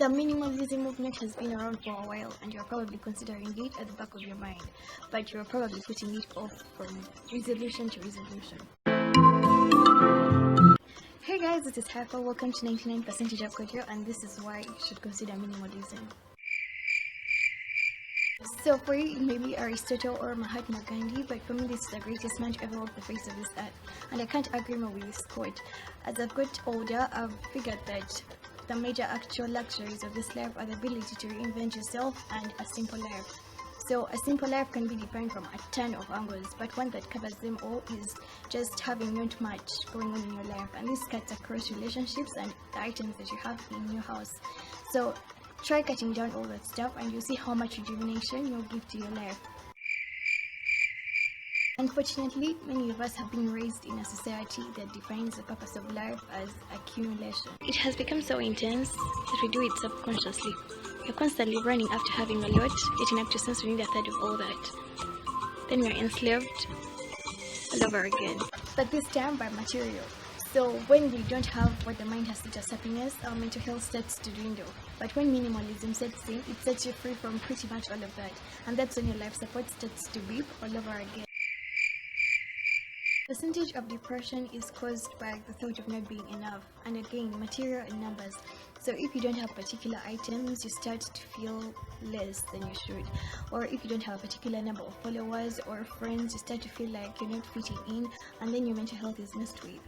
The minimalism movement has been around for a while and you're probably considering it at the back of your mind, but you're probably putting it off from resolution to resolution. Hey guys, this is Haifa. Welcome to 99% of Kodio, and this is why you should consider minimalism. So for you, it may be Aristotle or Mahatma Gandhi, but for me, this is the greatest man to ever walk the face of this earth. And I can't agree more with this quote. As I've got older, I've figured that the major actual luxuries of this life are the ability to reinvent yourself and a simple life. So a simple life can be defined from a ton of angles, but one that covers them all is just having not much going on in your life, and this cuts across relationships and the items that you have in your house. So try cutting down all that stuff and you'll see how much rejuvenation you'll give to your life. Unfortunately, many of us have been raised in a society that defines the purpose of life as accumulation. It has become so intense that we do it subconsciously. You're constantly running after having a lot, getting up to sense we need a third of all that. Then we're enslaved all over again. But this time by material. So when we don't have what the mind has set as happiness, our mental health starts to dwindle. But when minimalism sets in, it sets you free from pretty much all of that. And that's when your life support starts to beep all over again. The percentage of depression is caused by the thought of not being enough, and again, material and numbers. So if you don't have particular items, you start to feel less than you should. Or if you don't have a particular number of followers or friends, you start to feel like you're not fitting in, and then your mental health is messed with.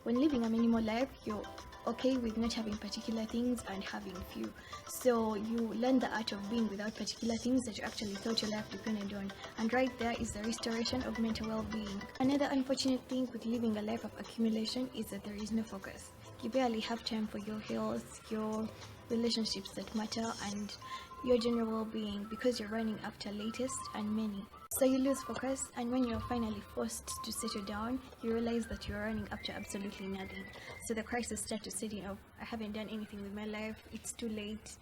When living a minimal life, you're okay with not having particular things and having few. So you learn the art of being without particular things that you actually thought your life depended on. And right there is the restoration of mental well-being. Another unfortunate thing with living a life of accumulation is that there is no focus. You barely have time for your health, your relationships that matter, and your general well-being because you're running after latest and many. So you lose focus, and when you're finally forced to settle down, you realize that you're running after absolutely nothing. So the crisis starts to set in of, I haven't done anything with my life, it's too late,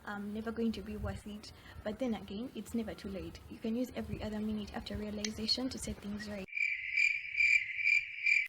I'm never going to be worth it. But then again, it's never too late. You can use every other minute after realization to set things right.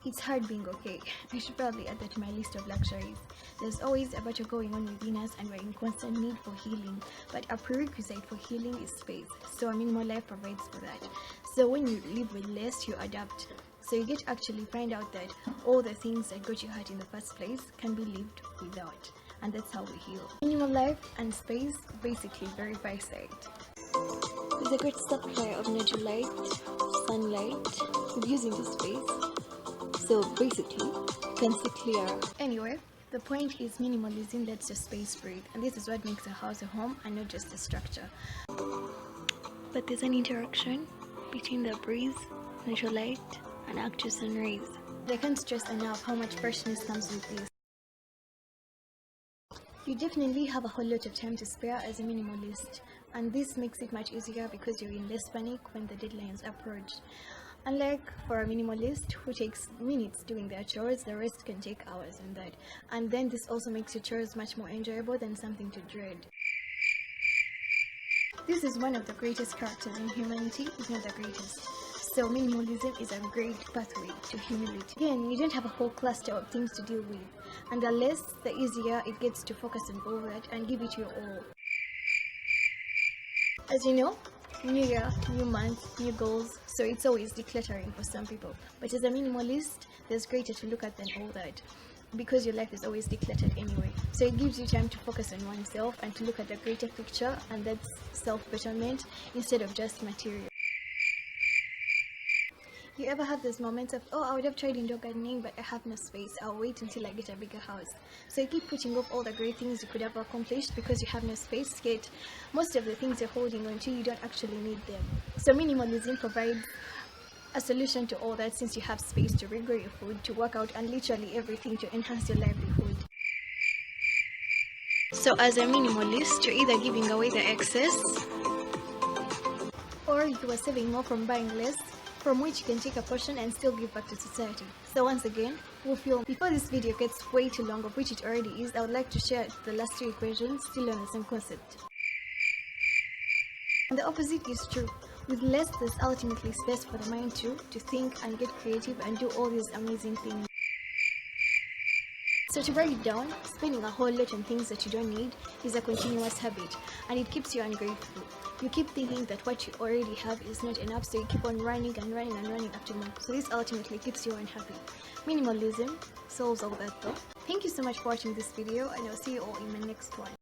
It's hard being okay. I should probably add that to my list of luxuries. There's always a battle going on within us and we're in constant need for healing. But a prerequisite for healing is space. So a minimal life provides for that. So when you live with less, you adapt. So you get to actually find out that all the things that got you hurt in the first place can be lived without. And that's how we heal. Minimal life and space basically verify sight. There's a great supply of natural light, sunlight, with using the space. So basically, you can see clear. Anyway, the point is minimalism lets your space breathe, and this is what makes a house a home and not just a structure. But there's an interaction between the breeze, natural light, and actual sun rays. I can't stress enough how much freshness comes with this. You definitely have a whole lot of time to spare as a minimalist, and this makes it much easier because you're in less panic when the deadlines approach. Unlike for a minimalist who takes minutes doing their chores, the rest can take hours on that. And then this also makes your chores much more enjoyable than something to dread. This is one of the greatest characters in humanity, if not the greatest. So minimalism is a great pathway to humility. Again, you don't have a whole cluster of things to deal with. And the less, the easier it gets to focus on all that and give it your all. As you know, new year, new month, new goals, so it's always decluttering for some people. But as a minimalist, there's greater to look at than all that, because your life is always decluttered anyway. So it gives you time to focus on oneself and to look at the greater picture, and that's self-betterment instead of just material. You ever have those moments of, oh, I would have tried indoor gardening, but I have no space, I'll wait until I get a bigger house. So you keep putting off all the great things you could have accomplished because you have no space, yet most of the things you're holding on to, you don't actually need them. So minimalism provides a solution to all that, since you have space to regrow your food, to work out, and literally everything to enhance your livelihood. So as a minimalist, you're either giving away the excess, or you are saving more from buying less, from which you can take a portion and still give back to society. So once again, before this video gets way too long, of which it already is, I would like to share the last two equations still on the same concept. And the opposite is true. With less, there's ultimately space for the mind to think and get creative and do all these amazing things. So to break it down, spending a whole lot on things that you don't need is a continuous habit, and it keeps you ungrateful. You keep thinking that what you already have is not enough, so you keep on running and running and running after more. So this ultimately keeps you unhappy. Minimalism solves all that though. Thank you so much for watching this video, and I'll see you all in my next one.